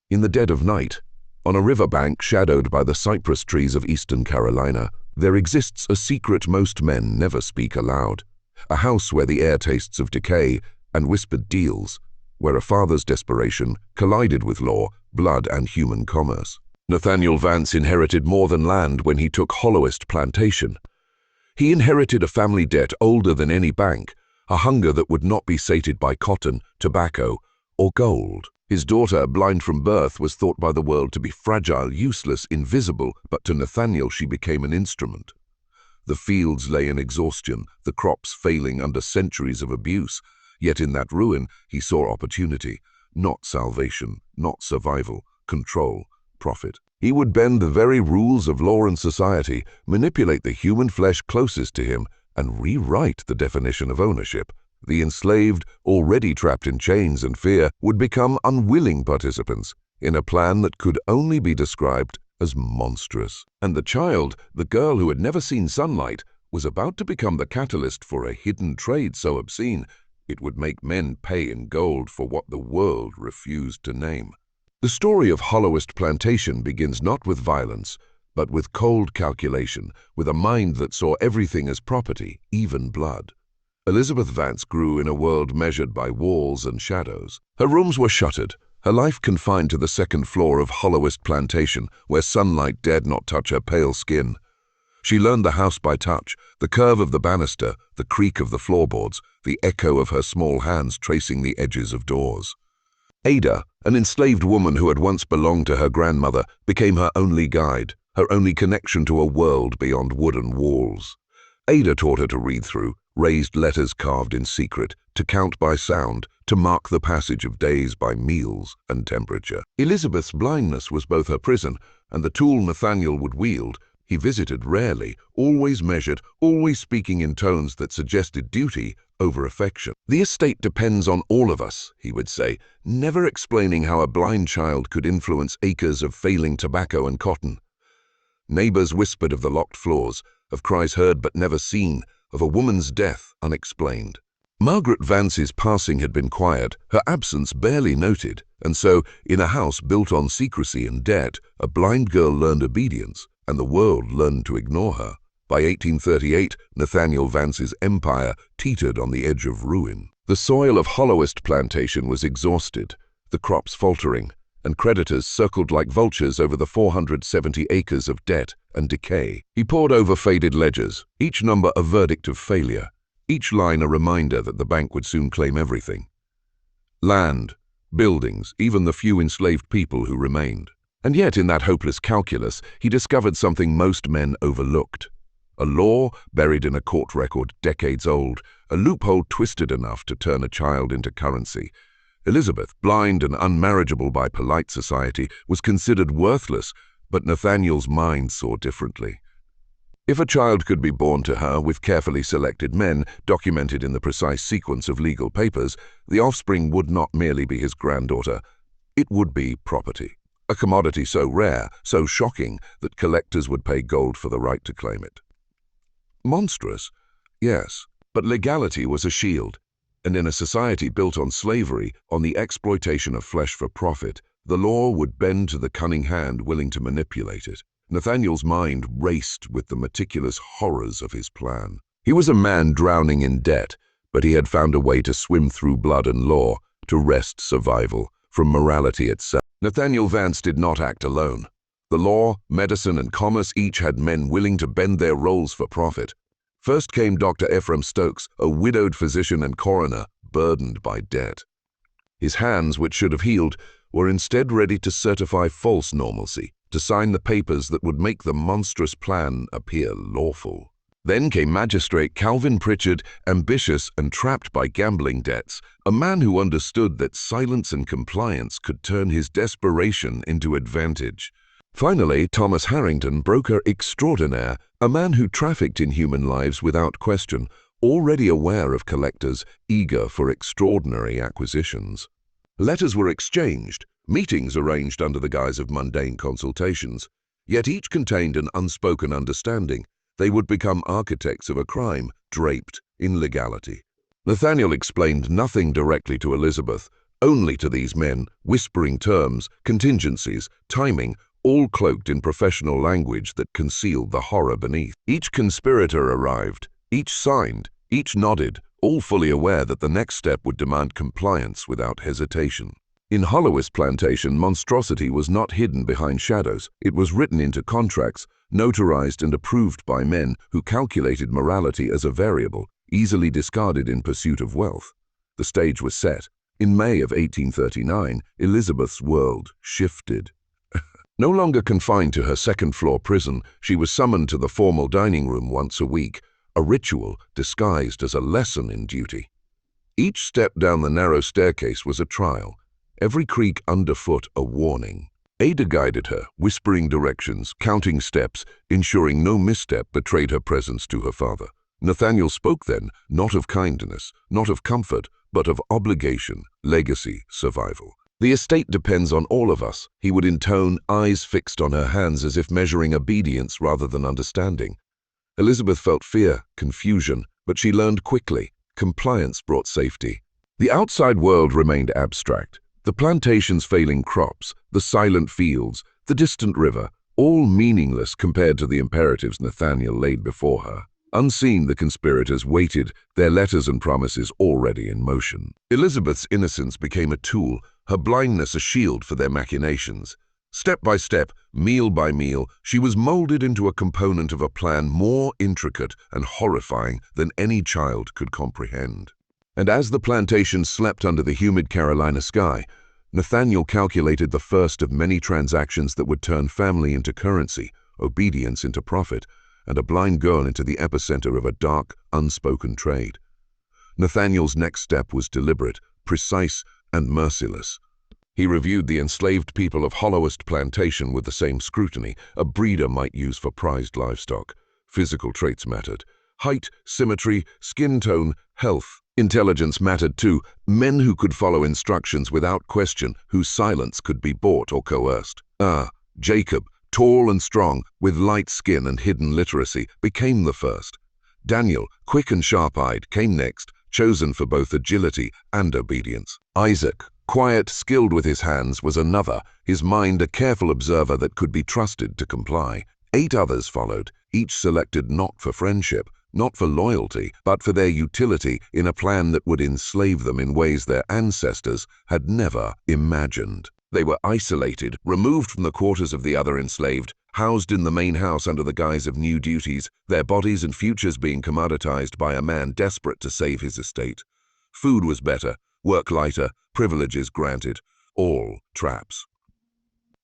In the dead of night, on a riverbank shadowed by the cypress trees of eastern Carolina, there exists a secret most men never speak aloud, a house where the air tastes of decay and whispered deals, where a father's desperation collided with law, blood, and human commerce. Nathaniel Vance inherited more than land when he took Hollowest Plantation. He inherited a family debt older than any bank, a hunger that would not be sated by cotton, tobacco, or gold. His daughter, blind from birth, was thought by the world to be fragile, useless, invisible, but to Nathaniel she became an instrument. The fields lay in exhaustion, the crops failing under centuries of abuse, yet in that ruin he saw opportunity, not salvation, not survival, control, profit. He would bend the very rules of law and society, manipulate the human flesh closest to him, and rewrite the definition of ownership. The enslaved, already trapped in chains and fear, would become unwilling participants in a plan that could only be described as monstrous. And the child, the girl who had never seen sunlight, was about to become the catalyst for a hidden trade so obscene it would make men pay in gold for what the world refused to name. The story of Hollowest Plantation begins not with violence, but with cold calculation, with a mind that saw everything as property, even blood. Elizabeth Vance grew in a world measured by walls and shadows. Her rooms were shuttered, her life confined to the second floor of Hollowest Plantation, where sunlight dared not touch her pale skin. She learned the house by touch, the curve of the banister, the creak of the floorboards, the echo of her small hands tracing the edges of doors. Ada, an enslaved woman who had once belonged to her grandmother, became her only guide, her only connection to a world beyond wooden walls. Ada taught her to read through, raised letters carved in secret, to count by sound, to mark the passage of days by meals and temperature. Elizabeth's blindness was both her prison and the tool Nathaniel would wield. He visited rarely, always measured, always speaking in tones that suggested duty over affection. "The estate depends on all of us," he would say, never explaining how a blind child could influence acres of failing tobacco and cotton. Neighbors whispered of the locked floors, of cries heard but never seen, of a woman's death unexplained. Margaret Vance's passing had been quiet, her absence barely noted, and so, in a house built on secrecy and debt, a blind girl learned obedience, and the world learned to ignore her. By 1838, Nathaniel Vance's empire teetered on the edge of ruin. The soil of Hollowest Plantation was exhausted, the crops faltering, and creditors circled like vultures over the 470 acres of debt and decay. He pored over faded ledgers, each number a verdict of failure, each line a reminder that the bank would soon claim everything. Land, buildings, even the few enslaved people who remained. And yet in that hopeless calculus, he discovered something most men overlooked. A law buried in a court record decades old, a loophole twisted enough to turn a child into currency. Elizabeth, blind and unmarriageable by polite society, was considered worthless, but Nathaniel's mind saw differently. If a child could be born to her with carefully selected men, documented in the precise sequence of legal papers, the offspring would not merely be his granddaughter, it would be property. A commodity so rare, so shocking, that collectors would pay gold for the right to claim it. Monstrous? Yes, but legality was a shield, and in a society built on slavery, on the exploitation of flesh for profit, the law would bend to the cunning hand willing to manipulate it. Nathaniel's mind raced with the meticulous horrors of his plan. He was a man drowning in debt, but he had found a way to swim through blood and law, to wrest survival from morality itself. Nathaniel Vance did not act alone. The law, medicine, and commerce each had men willing to bend their roles for profit. First came Dr. Ephraim Stokes, a widowed physician and coroner, burdened by debt. His hands, which should have healed, were instead ready to certify false normalcy, to sign the papers that would make the monstrous plan appear lawful. Then came Magistrate Calvin Pritchard, ambitious and trapped by gambling debts, a man who understood that silence and compliance could turn his desperation into advantage. Finally, Thomas Harrington, broker extraordinaire, a man who trafficked in human lives without question, already aware of collectors eager for extraordinary acquisitions. Letters were exchanged, meetings arranged under the guise of mundane consultations, yet each contained an unspoken understanding. They would become architects of a crime draped in legality. Nathaniel explained nothing directly to Elizabeth, Only to these men, whispering terms, contingencies, timing, all cloaked in professional language that concealed the horror beneath. Each conspirator arrived, each signed, each nodded, all fully aware that the next step would demand compliance without hesitation. In Hollowest Plantation, monstrosity was not hidden behind shadows. It was written into contracts, notarized and approved by men who calculated morality as a variable, easily discarded in pursuit of wealth. The stage was set. In May of 1839, Elizabeth's world shifted. No longer confined to her second-floor prison, she was summoned to the formal dining room once a week, a ritual disguised as a lesson in duty. Each step down the narrow staircase was a trial, every creak underfoot a warning. Ada guided her, whispering directions, counting steps, ensuring no misstep betrayed her presence to her father. Nathaniel spoke then, not of kindness, not of comfort, but of obligation, legacy, survival. "The estate depends on all of us," he would intone, eyes fixed on her hands as if measuring obedience rather than understanding. Elizabeth felt fear, confusion, but she learned quickly. Compliance brought safety. The outside world remained abstract. The plantation's failing crops, the silent fields, the distant river, all meaningless compared to the imperatives Nathaniel laid before her. Unseen, the conspirators waited, their letters and promises already in motion. Elizabeth's innocence became a tool, her blindness a shield for their machinations. Step by step, meal by meal, she was molded into a component of a plan more intricate and horrifying than any child could comprehend. And as the plantation slept under the humid Carolina sky, Nathaniel calculated the first of many transactions that would turn family into currency, obedience into profit, and a blind girl into the epicenter of a dark, unspoken trade. Nathaniel's next step was deliberate, precise, and merciless. He reviewed the enslaved people of Hollowest Plantation with the same scrutiny a breeder might use for prized livestock. Physical traits mattered. Height, symmetry, skin tone, health. Intelligence mattered too. Men who could follow instructions without question, whose silence could be bought or coerced. Jacob, tall and strong, with light skin and hidden literacy, became the first. Daniel, quick and sharp-eyed, came next, chosen for both agility and obedience. Isaac, quiet, skilled with his hands, was another, his mind a careful observer that could be trusted to comply. 8 others followed, each selected not for friendship, not for loyalty, but for their utility in a plan that would enslave them in ways their ancestors had never imagined. They were isolated, removed from the quarters of the other enslaved, housed in the main house under the guise of new duties, their bodies and futures being commoditized by a man desperate to save his estate. Food was better, work lighter, privileges granted, all traps.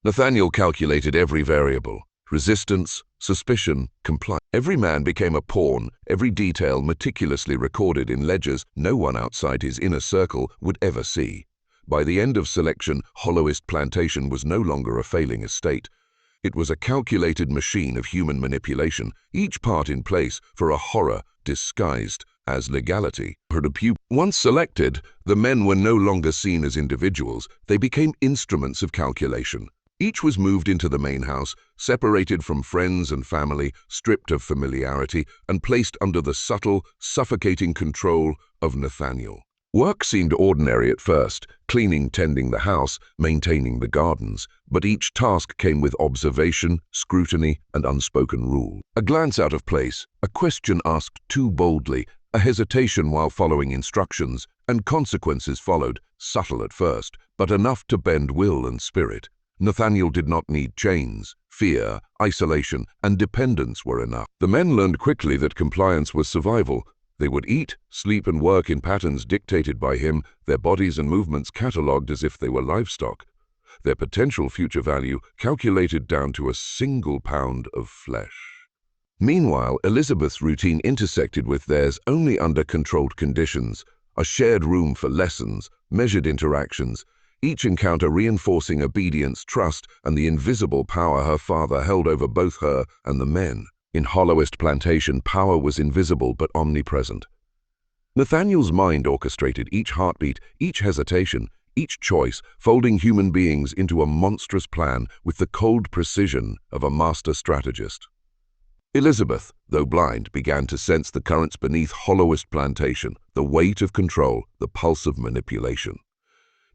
Nathaniel calculated every variable: resistance, suspicion, compliance. Every man became a pawn, every detail meticulously recorded in ledgers no one outside his inner circle would ever see. By the end of selection, Hollowest Plantation was no longer a failing estate. It was a calculated machine of human manipulation, each part in place for a horror disguised as legality. Once selected, the men were no longer seen as individuals, they became instruments of calculation. Each was moved into the main house, separated from friends and family, stripped of familiarity, and placed under the subtle, suffocating control of Nathaniel. Work seemed ordinary at first, cleaning, tending the house, maintaining the gardens, but each task came with observation, scrutiny, and unspoken rule. A glance out of place, a question asked too boldly, a hesitation while following instructions, and consequences followed, subtle at first, but enough to bend will and spirit. Nathaniel did not need chains. Fear, isolation, and dependence were enough. The men learned quickly that compliance was survival. They would eat, sleep, and work in patterns dictated by him, their bodies and movements catalogued as if they were livestock. Their potential future value calculated down to a single pound of flesh. Meanwhile, Elizabeth's routine intersected with theirs only under controlled conditions, a shared room for lessons, measured interactions, each encounter reinforcing obedience, trust, and the invisible power her father held over both her and the men. In Hollowest Plantation, power was invisible but omnipresent. Nathaniel's mind orchestrated each heartbeat, each hesitation, each choice, folding human beings into a monstrous plan with the cold precision of a master strategist. Elizabeth, though blind, began to sense the currents beneath Hollowest Plantation, the weight of control, the pulse of manipulation.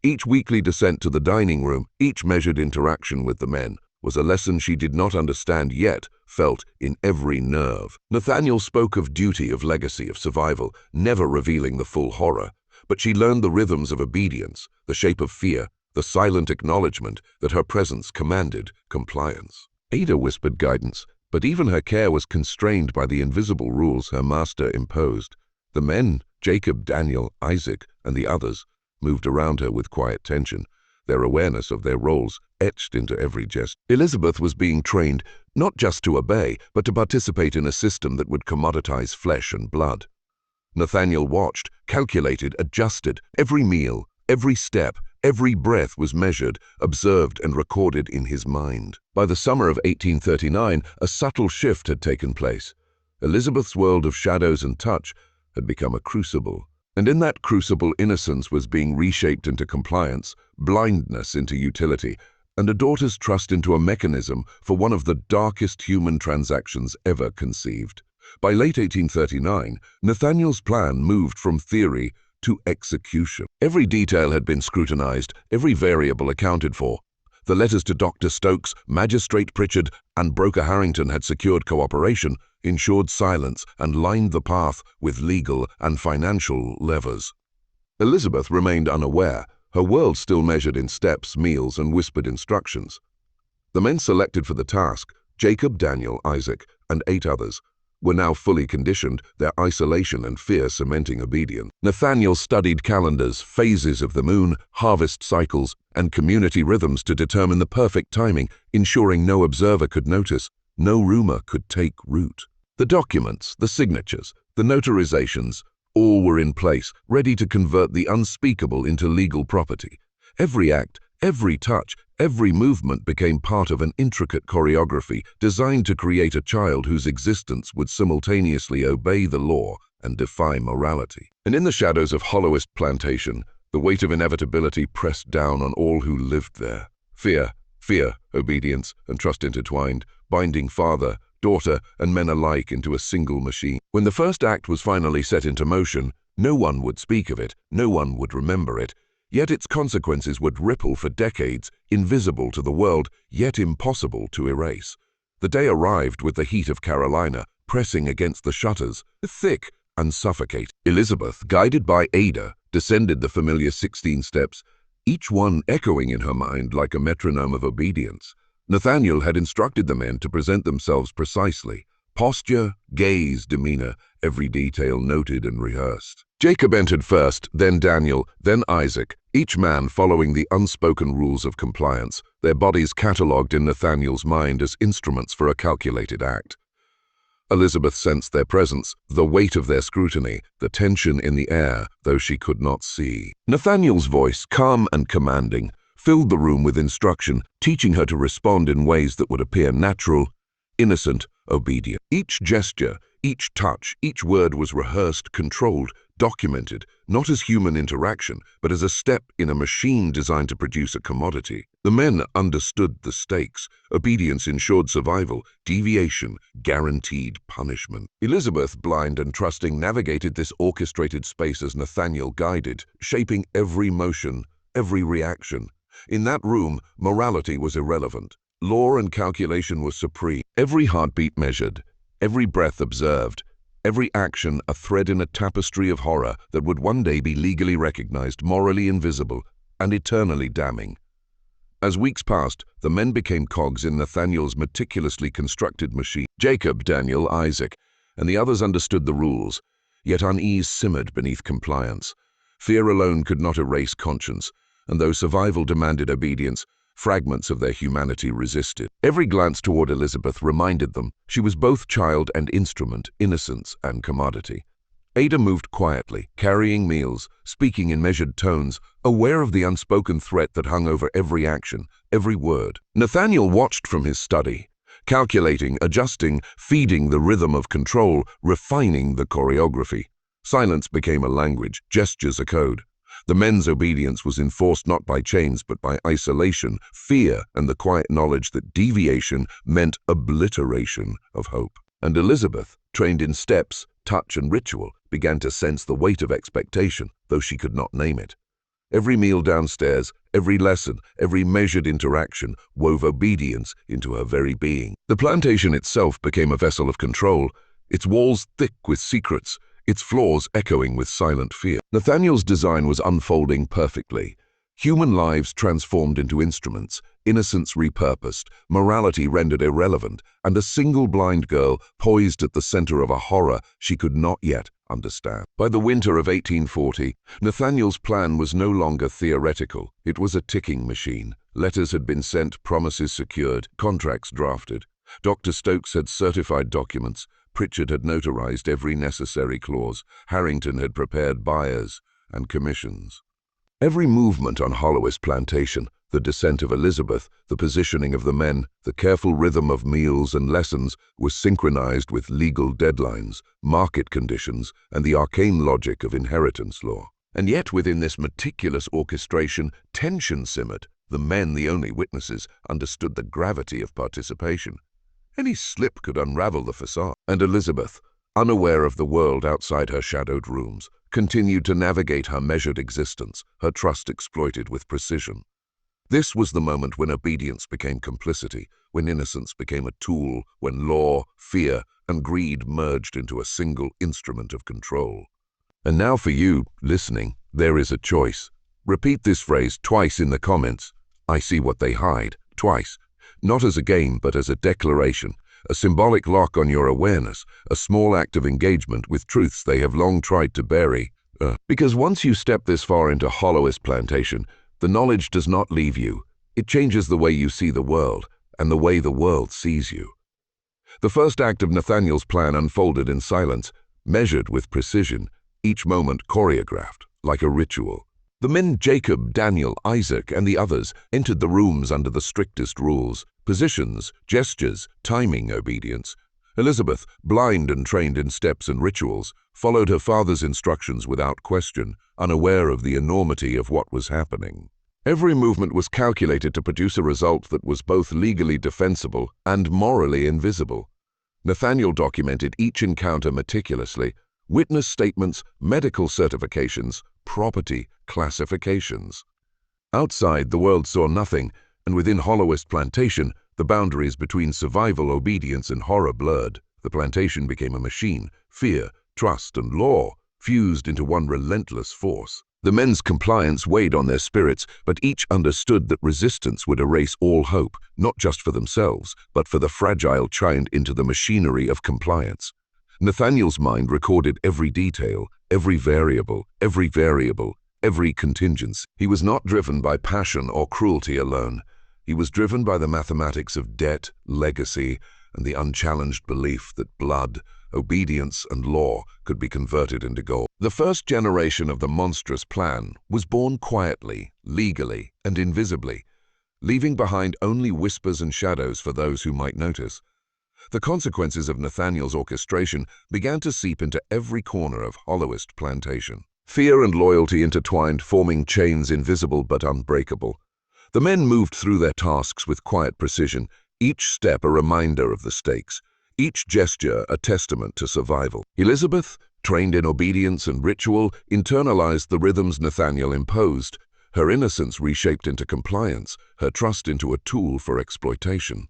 Each weekly descent to the dining room, each measured interaction with the men, was a lesson she did not understand yet felt in every nerve. Nathaniel spoke of duty, of legacy, of survival, never revealing the full horror, but she learned the rhythms of obedience, the shape of fear, the silent acknowledgement that her presence commanded compliance. Ada whispered guidance, but even her care was constrained by the invisible rules her master imposed. The men, Jacob, Daniel, Isaac, and the others, moved around her with quiet tension, their awareness of their roles etched into every gesture. Elizabeth was being trained not just to obey, but to participate in a system that would commoditize flesh and blood. Nathaniel watched, calculated, adjusted. Every meal, every step, every breath was measured, observed, and recorded in his mind. By the summer of 1839, a subtle shift had taken place. Elizabeth's world of shadows and touch had become a crucible. And in that crucible, innocence was being reshaped into compliance, blindness into utility, and a daughter's trust into a mechanism for one of the darkest human transactions ever conceived. By late 1839, Nathaniel's plan moved from theory to execution. Every detail had been scrutinized, every variable accounted for. The letters to Dr. Stokes, Magistrate Pritchard, and Broker Harrington had secured cooperation, ensured silence, and lined the path with legal and financial levers. Elizabeth remained unaware, her world still measured in steps, meals, and whispered instructions. The men selected for the task, Jacob, Daniel, Isaac, and 8 others, were now fully conditioned, their isolation and fear cementing obedience. Nathaniel studied calendars, phases of the moon, harvest cycles, and community rhythms to determine the perfect timing, ensuring no observer could notice, no rumor could take root. The documents, the signatures, the notarizations, all were in place, ready to convert the unspeakable into legal property. Every act, every touch, every movement became part of an intricate choreography designed to create a child whose existence would simultaneously obey the law and defy morality. And in the shadows of Hollowest Plantation, the weight of inevitability pressed down on all who lived there. Fear, obedience, and trust intertwined, binding father, daughter, and men alike into a single machine. When the first act was finally set into motion, no one would speak of it, no one would remember it, yet its consequences would ripple for decades, invisible to the world, yet impossible to erase. The day arrived with the heat of Carolina pressing against the shutters, thick and suffocate. Elizabeth, guided by Ada, descended the familiar 16 steps, each one echoing in her mind like a metronome of obedience. Nathaniel had instructed the men to present themselves precisely. Posture, gaze, demeanor, every detail noted and rehearsed. Jacob entered first, then Daniel, then Isaac, each man following the unspoken rules of compliance, their bodies catalogued in Nathaniel's mind as instruments for a calculated act. Elizabeth sensed their presence, the weight of their scrutiny, the tension in the air, though she could not see. Nathaniel's voice, calm and commanding, filled the room with instruction, teaching her to respond in ways that would appear natural, innocent, obedient. Each gesture, each touch, each word was rehearsed, controlled, documented, not as human interaction, but as a step in a machine designed to produce a commodity. The men understood the stakes. Obedience ensured survival, deviation guaranteed punishment. Elizabeth, blind and trusting, navigated this orchestrated space as Nathaniel guided, shaping every motion, every reaction. In that room, morality was irrelevant. Law and calculation were supreme. Every heartbeat measured, every breath observed, every action a thread in a tapestry of horror that would one day be legally recognized, morally invisible, and eternally damning. As weeks passed, the men became cogs in Nathaniel's meticulously constructed machine. Jacob, Daniel, Isaac, and the others understood the rules, yet unease simmered beneath compliance. Fear alone could not erase conscience, and though survival demanded obedience, fragments of their humanity resisted. Every glance toward Elizabeth reminded them she was both child and instrument, innocence and commodity. Ada moved quietly, carrying meals, speaking in measured tones, aware of the unspoken threat that hung over every action, every word. Nathaniel watched from his study, calculating, adjusting, feeding the rhythm of control, refining the choreography. Silence became a language, gestures a code. The men's obedience was enforced not by chains but by isolation, fear, and the quiet knowledge that deviation meant obliteration of hope. And Elizabeth, trained in steps, touch, and ritual, began to sense the weight of expectation, though she could not name it. Every meal downstairs, every lesson, every measured interaction wove obedience into her very being. The plantation itself became a vessel of control, its walls thick with secrets, its floors echoing with silent fear. Nathaniel's design was unfolding perfectly. Human lives transformed into instruments, innocence repurposed, morality rendered irrelevant, and a single blind girl poised at the center of a horror she could not yet understand. By the winter of 1840, Nathaniel's plan was no longer theoretical. It was a ticking machine. Letters had been sent, promises secured, contracts drafted. Dr. Stokes had certified documents. Pritchard had notarized every necessary clause. Harrington had prepared buyers and commissions. Every movement on Hollowest Plantation, the descent of Elizabeth, the positioning of the men, the careful rhythm of meals and lessons was synchronized with legal deadlines, market conditions, and the arcane logic of inheritance law. And yet within this meticulous orchestration, tension simmered. The men, the only witnesses, understood the gravity of participation. Any slip could unravel the facade. And Elizabeth, unaware of the world outside her shadowed rooms, continued to navigate her measured existence, her trust exploited with precision. This was the moment when obedience became complicity, when innocence became a tool, when law, fear, and greed merged into a single instrument of control. And now for you, listening, there is a choice. Repeat this phrase twice in the comments. I see what they hide, twice. Not as a game, but as a declaration, a symbolic lock on your awareness, a small act of engagement with truths they have long tried to bury. Because once you step this far into Hollowest Plantation, the knowledge does not leave you. It changes the way you see the world, and the way the world sees you. The first act of Nathaniel's plan unfolded in silence, measured with precision, each moment choreographed, like a ritual. The men Jacob, Daniel, Isaac, and the others entered the rooms under the strictest rules: positions, gestures, timing, obedience. Elizabeth, blind and trained in steps and rituals, followed her father's instructions without question, unaware of the enormity of what was happening. Every movement was calculated to produce a result that was both legally defensible and morally invisible. Nathaniel documented each encounter meticulously: witness statements, medical certifications, property classifications. Outside, the world saw nothing, and within Hollowest Plantation, the boundaries between survival, obedience, and horror blurred. The plantation became a machine, fear, trust, and law fused into one relentless force. The men's compliance weighed on their spirits, but each understood that resistance would erase all hope, not just for themselves, but for the fragile child into the machinery of compliance. Nathaniel's mind recorded every detail, every variable, every contingency. He was not driven by passion or cruelty alone. He was driven by the mathematics of debt, legacy, and the unchallenged belief that blood, obedience, and law could be converted into gold. The first generation of the monstrous plan was born quietly, legally, and invisibly, leaving behind only whispers and shadows for those who might notice. The consequences of Nathaniel's orchestration began to seep into every corner of Hollowest Plantation. Fear and loyalty intertwined, forming chains invisible but unbreakable. The men moved through their tasks with quiet precision, each step a reminder of the stakes, each gesture a testament to survival. Elizabeth, trained in obedience and ritual, internalized the rhythms Nathaniel imposed, her innocence reshaped into compliance, her trust into a tool for exploitation.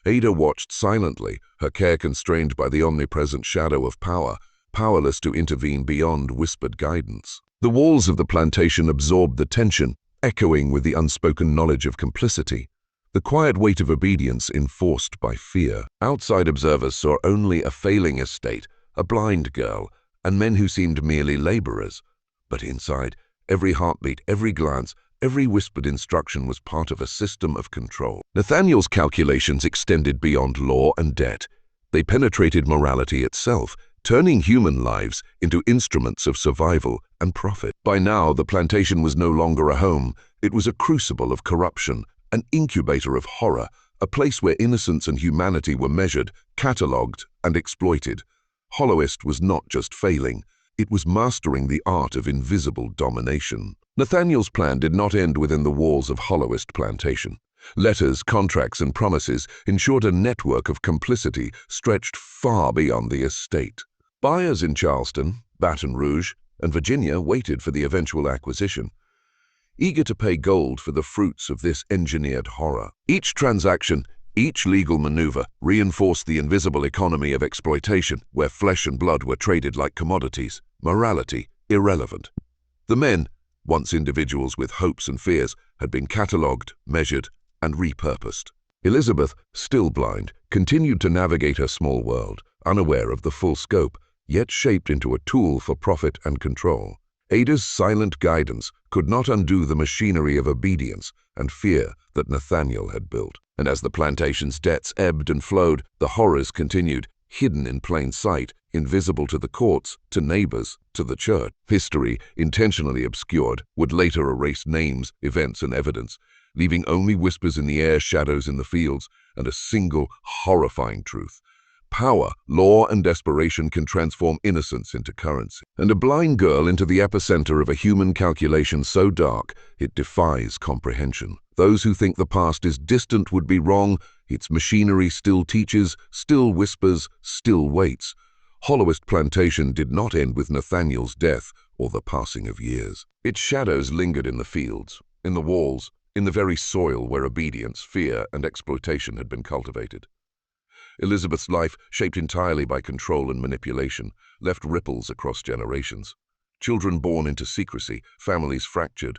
Ada watched silently, her care constrained by the omnipresent shadow of power, powerless to intervene beyond whispered guidance. The walls of the plantation absorbed the tension, echoing with the unspoken knowledge of complicity, the quiet weight of obedience enforced by fear. Outside observers saw only a failing estate, a blind girl, and men who seemed merely laborers. But inside, every heartbeat, every glance, every whispered instruction was part of a system of control. Nathaniel's calculations extended beyond law and debt. They penetrated morality itself, turning human lives into instruments of survival and profit. By now, the plantation was no longer a home. It was a crucible of corruption, an incubator of horror, a place where innocence and humanity were measured, catalogued, and exploited. Hollowest was not just failing, it was mastering the art of invisible domination. Nathaniel's plan did not end within the walls of Hollowest Plantation. Letters, contracts, and promises ensured a network of complicity stretched far beyond the estate. Buyers in Charleston, Baton Rouge, and Virginia waited for the eventual acquisition. eager to pay gold for the fruits of this engineered horror. Each transaction, each legal maneuver reinforced the invisible economy of exploitation, where flesh and blood were traded like commodities, morality irrelevant. The men, once individuals with hopes and fears, had been catalogued, measured, and repurposed. Elizabeth, still blind, continued to navigate her small world, unaware of the full scope, yet shaped into a tool for profit and control. Ada's silent guidance could not undo the machinery of obedience and fear that Nathaniel had built. And as the plantation's debts ebbed and flowed, the horrors continued, hidden in plain sight, invisible to the courts, to neighbors, to the church. History, intentionally obscured, would later erase names, events, and evidence, leaving only whispers in the air, shadows in the fields, and a single, horrifying truth. Power, law, and desperation can transform innocence into currency, and a blind girl into the epicenter of a human calculation so dark it defies comprehension. Those who think the past is distant would be wrong. Its machinery still teaches, still whispers, still waits. Hollowest Plantation did not end with Nathaniel's death or the passing of years. Its shadows lingered in the fields, in the walls, in the very soil where obedience, fear, and exploitation had been cultivated. Elizabeth's life, shaped entirely by control and manipulation, left ripples across generations. Children born into secrecy, families fractured,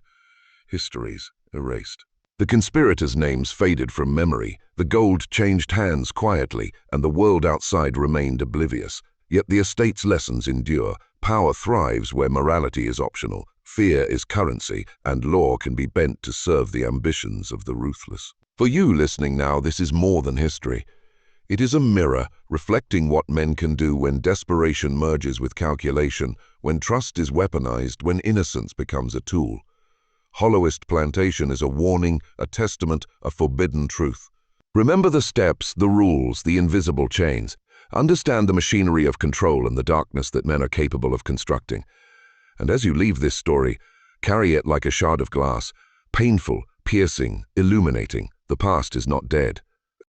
histories erased. The conspirators' names faded from memory, the gold changed hands quietly, and the world outside remained oblivious. Yet the estate's lessons endure. Power thrives where morality is optional, fear is currency, and law can be bent to serve the ambitions of the ruthless. For you listening now, this is more than history. It is a mirror reflecting what men can do when desperation merges with calculation, when trust is weaponized, when innocence becomes a tool. Hollowest Plantation is a warning, a testament, a forbidden truth. Remember the steps, the rules, the invisible chains. Understand the machinery of control and the darkness that men are capable of constructing. And as you leave this story, carry it like a shard of glass, painful, piercing, illuminating. The past is not dead.